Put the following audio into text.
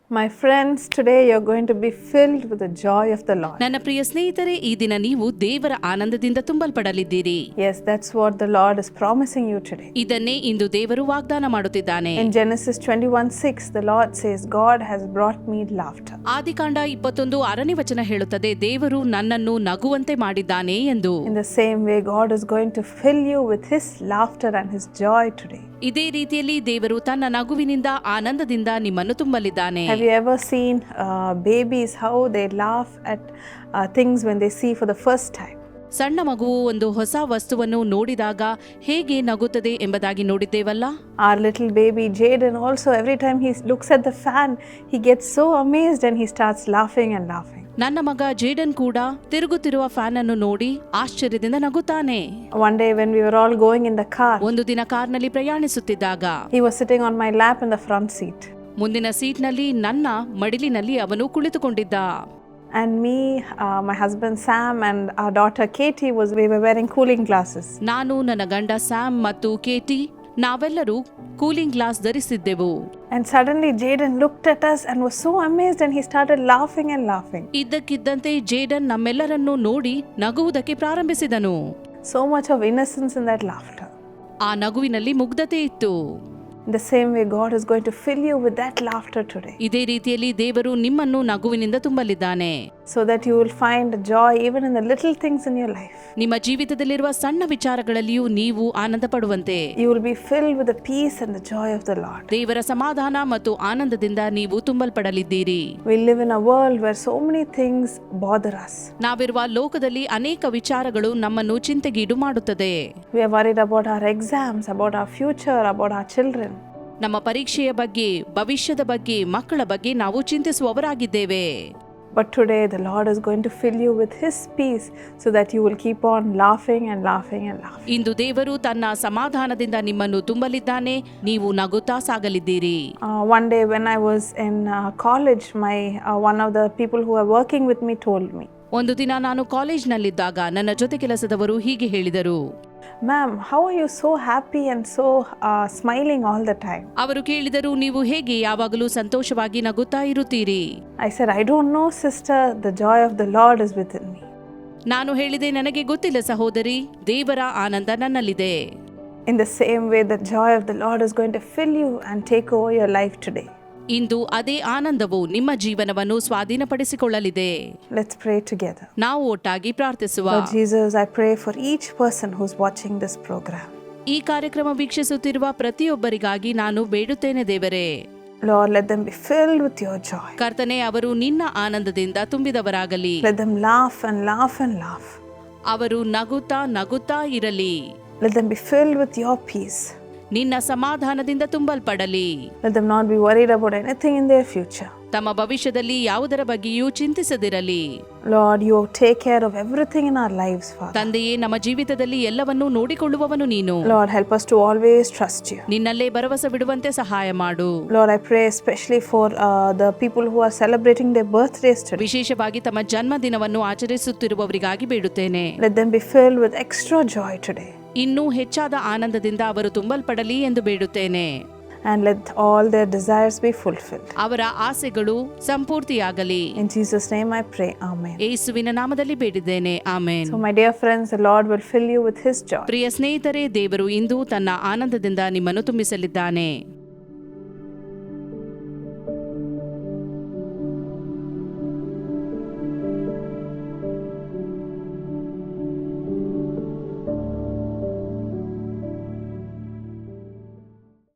My friends, today you're going to be filled with the joy of the Lord. ನನ್ನ ಪ್ರಿಯ ಸ್ನೇಹಿತರೆ, ಈ ದಿನ ನೀವು ದೇವರ ಆನಂದದಿಂದ ತುಂಬಲ್ಪಡಲಿದ್ದೀರಿ. Yes, that's what the Lord is promising you today. ಇದನ್ನೇ ಇಂದು ದೇವರು ವಾಗ್ದಾನ ಮಾಡುತ್ತಿದ್ದಾನೆ. In Genesis 21:6, the Lord says, God has brought me laughter. ಆದಿಕಾಂಡ 21:6 ವಚನ ಹೇಳುತ್ತದೆ, ದೇವರು ನನ್ನನ್ನು ನಗುವಂತೆ ಮಾಡಿದ್ದಾನೆ ಎಂದು. In the same way, God is going to fill you with His laughter and His joy today. ಇದೇ ರೀತಿಯಲ್ಲಿ ದೇವರು ತನ್ನ ನಗುವಿನಿಂದ ಆನಂದದಿಂದ ನಿಮ್ಮನ್ನು ತುಂಬಲಿದ್ದಾನೆ. Have you ever seen babies how they laugh at things when they see for the first time? ಸಣ್ಣ ಮಗುವು ಒಂದು ಹೊಸ ವಸ್ತುವನ್ನು ನೋಡಿದಾಗ ಹೇಗೆ ನಗುತ್ತದೆ ಎಂಬುದಾಗಿ ನೋಡಿದ್ದೇವಲ್ಲ. Our little baby Jaden also, every time he looks at the fan, he gets so amazed and he starts laughing and laughing. ನನ್ನ ಮಗ ಜೇಡನ್ ಕೂಡ ತಿರುಗುತ್ತಿರುವ ಫ್ಯಾನ್ ಅನ್ನು ನೋಡಿ ಆಶ್ಚರ್ಯದಿಂದ ನಗುತ್ತಾನೆ. One day when we were all going in the car, ಒಂದು ದಿನ ಕಾರ್ನಲ್ಲಿ ಪ್ರಯಾಣಿಸುತ್ತಿದ್ದಾಗ he was sitting on my lap in the front seat. ಮುಂದಿನ ಸೀಟ್ನಲ್ಲಿ ನನ್ನ ಮಡಿಲಿನಲ್ಲಿ ಅವನು ಕುಳಿತುಕೊಂಡಿದ್ದ. And me, my husband Sam and our daughter Katie we were wearing cooling glasses. ನಾನು, ನನ್ನ ಗಂಡ Sam ಮತ್ತು ಕೇಟಿ ನಾವೆಲ್ಲರೂ ಕೂಲಿಂಗ್ ಗ್ಲಾಸ್ ಧರಿಸಿದ್ದೆವು. And suddenly Jaden looked at us and was so amazed and he started laughing and laughing. ಇದ್ದಕ್ಕಿದ್ದಂತೆ ಜೇಡನ್ ನಮ್ಮೆಲ್ಲರನ್ನು ನೋಡಿ ನಗುವುದಕ್ಕೆ ಪ್ರಾರಂಭಿಸಿದನು. So much of innocence in that laughter. ಆ ನಗುವಿನಲ್ಲಿ ಮುಗ್ಧತೆ ಇತ್ತು. In the same way, God is going to fill you with that laughter today. ಇದೇ ರೀತಿಯಲ್ಲಿ ದೇವರು ನಿಮ್ಮನ್ನು ನಗುವಿನಿಂದ ತುಂಬಲಿದ್ದಾನೆ. So that you will find joy even in the little things in your life. ನಿಮ್ಮ ಜೀವಿತದಲ್ಲಿರುವ ಸಣ್ಣ ವಿಚಾರಗಳಲ್ಲಿಯೂ ನೀವು ಆನಂದ ಪಡುವಂತೆ. You will be filled with the peace and the joy of the Lord. ದೇವರ ಸಮಾಧಾನ ಮತ್ತು ಆನಂದದಿಂದ ನೀವು ತುಂಬಲ್ಪಡಲಿದ್ದೀರಿ. We live in a world where so many things bother us. ನಾವಿರುವ ಲೋಕದಲ್ಲಿ ಅನೇಕ ವಿಚಾರಗಳು ನಮ್ಮನ್ನು ಚಿಂತೆಗೀಡು ಮಾಡುತ್ತದೆ. We are worried about our exams, about our future, about our children. ನಮ್ಮ ಪರೀಕ್ಷೆಯ ಬಗ್ಗೆ, ಭವಿಷ್ಯದ ಬಗ್ಗೆ, ಮಕ್ಕಳ ಬಗ್ಗೆ ನಾವು ಚಿಂತಿಸುವವರಾಗಿದ್ದೇವೆ. But today the Lord is going to fill you with His peace so that you will keep on laughing and laughing and laughing. ಇಂದು ದೇವರು ತನ್ನ ಸಮಾಧಾನದಿಂದ ನಿಮ್ಮನ್ನು ತುಂಬಲಿದ್ದಾನೆ, ನೀವು ನಗುತ್ತಾ ಸಾಗಲಿದ್ದೀರಿ. One day when I was in college, one of the people who are working with me told me, ಒಂದು ದಿನ ನಾನು ಕಾಲೇಜ್ನಲ್ಲಿದ್ದಾಗ ನನ್ನ ಜೊತೆ ಕೆಲಸದವರು ಹೀಗೆ ಹೇಳಿದರು, "Ma'am, how are you so happy and so smiling all the time?" ಅವರು ಕೇಳಿದರು, ನೀವು ಹೇಗೆ ಯಾವಾಗಲೂ ಸಂತೋಷವಾಗಿ ನಗುತ್ತಾ ಇರುತ್ತೀರಿ? I said, "I don't know, sister. The joy of the Lord is within me." ನಾನು ಹೇಳಿದೆ, ನನಗೆ ಗೊತ್ತಿಲ್ಲ ಸಹೋದರಿ, ದೇವರ ಆನಂದ ನನ್ನಲ್ಲಿದೆ. In the same way, the joy of the Lord is going to fill you and take over your life today. ಇಂದು ಅದೇ ಆನಂದವು ನಿಮ್ಮ ಜೀವನವನ್ನು ಸ್ವಾಧೀನಪಡಿಸಿಕೊಳ್ಳಲಿದೆ. Let's pray together. ನಾವು ಒಟ್ಟಾಗಿ ಪ್ರಾರ್ಥಿಸುವ. Lord Jesus, I pray for each person who's watching this program. ಈ ಕಾರ್ಯಕ್ರಮ ವೀಕ್ಷಿಸುತ್ತಿರುವ ಪ್ರತಿಯೊಬ್ಬರಿಗಾಗಿ ನಾನು ಬೇಡುತ್ತೇನೆ ದೇವರೇ. Lord, let them be filled with your joy. ಕರ್ತನೇ, ಅವರು ನಿನ್ನ ಆನಂದದಿಂದ ತುಂಬಿದವರಾಗಲಿ. Let them laugh and laugh and laugh. ಅವರು ನಗುತ್ತಾ ನಗುತ್ತಾ ಇರಲಿ. Let them be filled with your peace. ನಿನ್ನ ಸಮಾಧಾನದಿಂದ ತುಂಬಲ್ಪಡಲಿ. Let them not be worried about anything in their future. ತಮ್ಮ ಭವಿಷ್ಯದಲ್ಲಿ ಯಾವುದರ ಬಗ್ಗೆಯೂ ಚಿಂತಿಸದಿರಲಿ. Lord, you take care of everything in our lives, Father. ತಂದೆಯೇ, ನಮ್ಮ ಜೀವಿತದಲ್ಲಿ ಎಲ್ಲವನ್ನೂ ನೋಡಿಕೊಳ್ಳುವವನು ನೀನು. Lord, help us to always trust you. ನಿನ್ನಲ್ಲೇ ಭರವಸೆ ಬಿಡುವಂತೆ ಸಹಾಯ ಮಾಡು. Lord, I pray especially for the people who are celebrating their birthdays today. ವಿಶೇಷವಾಗಿ ತಮ್ಮ ಜನ್ಮದಿನವನ್ನು ಆಚರಿಸುತ್ತಿರುವವರಿಗಾಗಿ ಬೇಡುತ್ತೇನೆ. Let them be filled with extra joy today. ಇನ್ನೂ ಹೆಚ್ಚಾದ ಆನಂದದಿಂದ ಅವರು ತುಂಬಲ್ಪಡಲಿ ಎಂದು ಬೇಡುತ್ತೇನೆ. And let all their desires be fulfilled. ಅವರ ಆಸೆಗಳು ಸಂಪೂರ್ತಿಯಾಗಲಿ. In Jesus' name I pray. Amen. ಯೇಸುವಿನ ನಾಮದಲ್ಲಿ ಬೇಡಿದ್ದೇನೆ. Amen. So my dear friends, the Lord will fill you with His joy. ಪ್ರಿಯ ಸ್ನೇಹಿತರೆ, ದೇವರು ಇಂದು ತನ್ನ ಆನಂದದಿಂದ ನಿಮ್ಮನ್ನು ತುಂಬಿಸಲಿದ್ದಾನೆ.